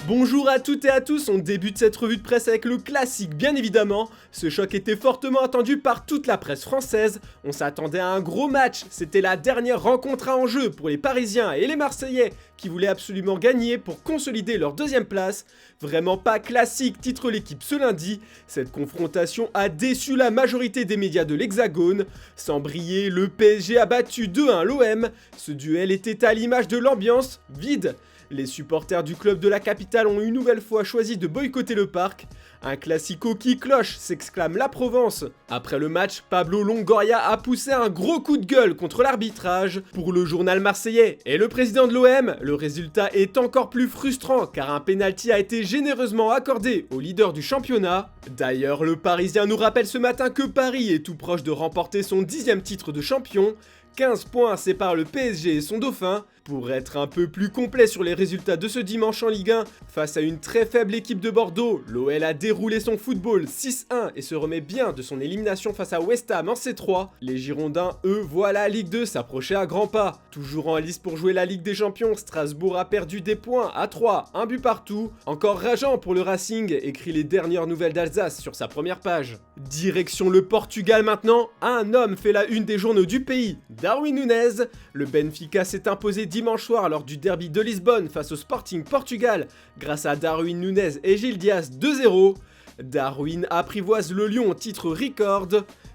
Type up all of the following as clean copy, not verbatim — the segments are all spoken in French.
Bonjour à toutes et à tous, on débute cette revue de presse avec le classique bien évidemment. Ce choc était fortement attendu par toute la presse française, on s'attendait à un gros match, c'était la dernière rencontre à enjeu pour les Parisiens et les Marseillais qui voulaient absolument gagner pour consolider leur deuxième place. Vraiment pas classique, titre l'équipe ce lundi. Cette confrontation a déçu la majorité des médias de l'Hexagone. Sans briller, le PSG a battu 2-1 l'OM. Ce duel était à l'image de l'ambiance vide. Les supporters du club de la capitale ont une nouvelle fois choisi de boycotter le parc. Un classico qui cloche, s'exclame la Provence. Après le match, Pablo Longoria a poussé un gros coup de gueule contre l'arbitrage. Pour le journal marseillais et le président de l'OM, le résultat est encore plus frustrant car un pénalty a été généreusement accordé au leader du championnat. D'ailleurs, le Parisien nous rappelle ce matin que Paris est tout proche de remporter son 10e titre de champion. 15 points séparent le PSG et son dauphin. Pour être un peu plus complet sur les résultats de ce dimanche en Ligue 1, face à une très faible équipe de Bordeaux, l'OL a déroulé son football 6-1 et se remet bien de son élimination face à West Ham en C3. Les Girondins, eux, voient la Ligue 2 s'approcher à grands pas. Toujours en lice pour jouer la Ligue des Champions, Strasbourg a perdu des points à 3, un but partout. Encore rageant pour le Racing, écrit les dernières nouvelles d'Alsace sur sa première page. Direction le Portugal maintenant, un homme fait la une des journaux du pays, Darwin Núñez. Le Benfica s'est imposé dimanche soir lors du derby de Lisbonne face au Sporting Portugal grâce à Darwin Núñez et Gil Dias 2-0. Darwin apprivoise le Lyon au titre record.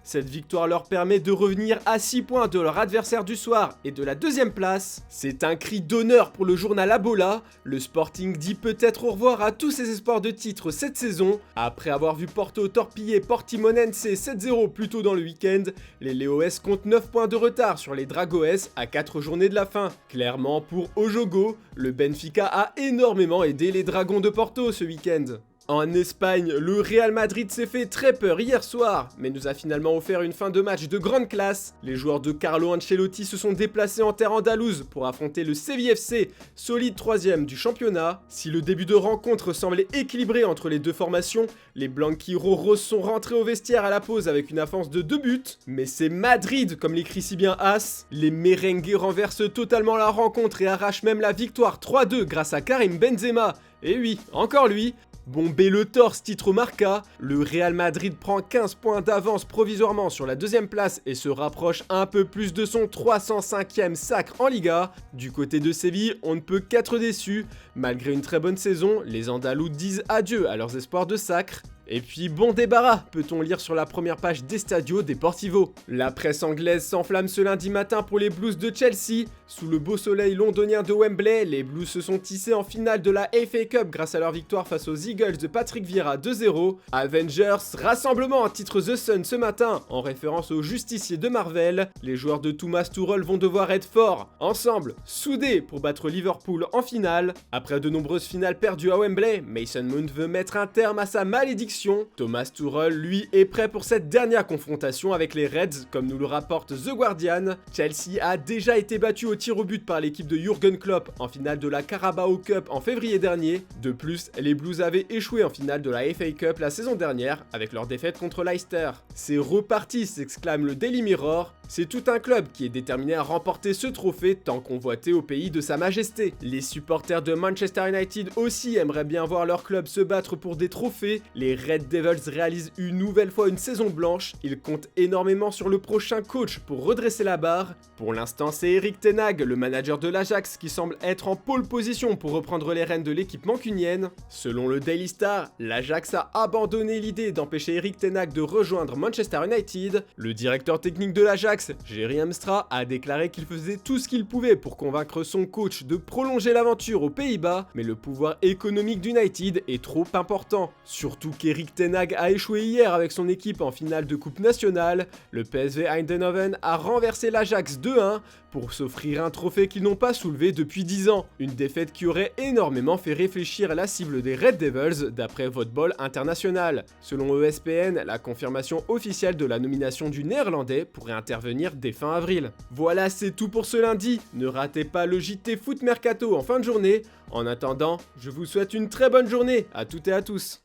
Cette victoire leur permet de revenir à 6 points de leur adversaire du soir et de la deuxième place. C'est un cri d'honneur pour le journal Abola. Le Sporting dit peut-être au revoir à tous ses espoirs de titre cette saison. Après avoir vu Porto torpiller Portimonense 7-0 plus tôt dans le week-end, les Leoes comptent 9 points de retard sur les Dragoes à 4 journées de la fin. Clairement, pour Ojogo, le Benfica a énormément aidé les Dragons de Porto ce week-end. En Espagne, le Real Madrid s'est fait très peur hier soir, mais nous a finalement offert une fin de match de grande classe. Les joueurs de Carlo Ancelotti se sont déplacés en terre andalouse pour affronter le Sevilla FC, solide 3ème du championnat. Si le début de rencontre semblait équilibré entre les deux formations, les Blanquirojos sont rentrés au vestiaire à la pause avec une avance de 2 buts. Mais c'est Madrid, comme l'écrit si bien As. Les merengues renversent totalement la rencontre et arrachent même la victoire 3-2 grâce à Karim Benzema. Et oui, encore lui. Bombé le torse, titre Marca, le Real Madrid prend 15 points d'avance provisoirement sur la deuxième place et se rapproche un peu plus de son 305e sacre en Liga. Du côté de Séville, on ne peut qu'être déçu. Malgré une très bonne saison, les Andalous disent adieu à leurs espoirs de sacre. Et puis bon débarras, peut-on lire sur la première page d'Estadio Deportivo. La presse anglaise s'enflamme ce lundi matin pour les Blues de Chelsea. Sous le beau soleil londonien de Wembley, les Blues se sont hissés en finale de la FA Cup grâce à leur victoire face aux Eagles de Patrick Vieira 2-0. Avengers, rassemblement en titre The Sun ce matin, en référence aux justiciers de Marvel. Les joueurs de Thomas Tuchel vont devoir être forts, ensemble, soudés pour battre Liverpool en finale. Après de nombreuses finales perdues à Wembley, Mason Mount veut mettre un terme à sa malédiction. Thomas Tuchel, lui, est prêt pour cette dernière confrontation avec les Reds, comme nous le rapporte The Guardian. Chelsea a déjà été battu au tir au but par l'équipe de Jürgen Klopp en finale de la Carabao Cup en février dernier. De plus, les Blues avaient échoué en finale de la FA Cup la saison dernière avec leur défaite contre Leicester. C'est reparti, s'exclame le Daily Mirror. C'est tout un club qui est déterminé à remporter ce trophée tant convoité au pays de sa majesté. Les supporters de Manchester United aussi aimeraient bien voir leur club se battre pour des trophées. Les Red Devils réalisent une nouvelle fois une saison blanche. Ils comptent énormément sur le prochain coach pour redresser la barre. Pour l'instant, c'est Erik ten Hag, le manager de l'Ajax, qui semble être en pole position pour reprendre les rênes de l'équipe mancunienne. Selon le Daily Star, l'Ajax a abandonné l'idée d'empêcher Erik ten Hag de rejoindre Manchester United. Le directeur technique de l'Ajax, Jerry Hamstra, a déclaré qu'il faisait tout ce qu'il pouvait pour convaincre son coach de prolonger l'aventure aux Pays-Bas, mais le pouvoir économique d'United est trop important. Surtout qu'Erik ten Hag a échoué hier avec son équipe en finale de Coupe nationale. Le PSV Eindhoven a renversé l'Ajax 2-1 pour s'offrir un trophée qu'ils n'ont pas soulevé depuis 10 ans. Une défaite qui aurait énormément fait réfléchir la cible des Red Devils d'après Voetbal International. Selon ESPN, la confirmation officielle de la nomination du néerlandais pourrait intervenir dès fin avril. Voilà, c'est tout pour ce lundi. Ne ratez pas le JT Foot Mercato en fin de journée. En attendant, je vous souhaite une très bonne journée à toutes et à tous.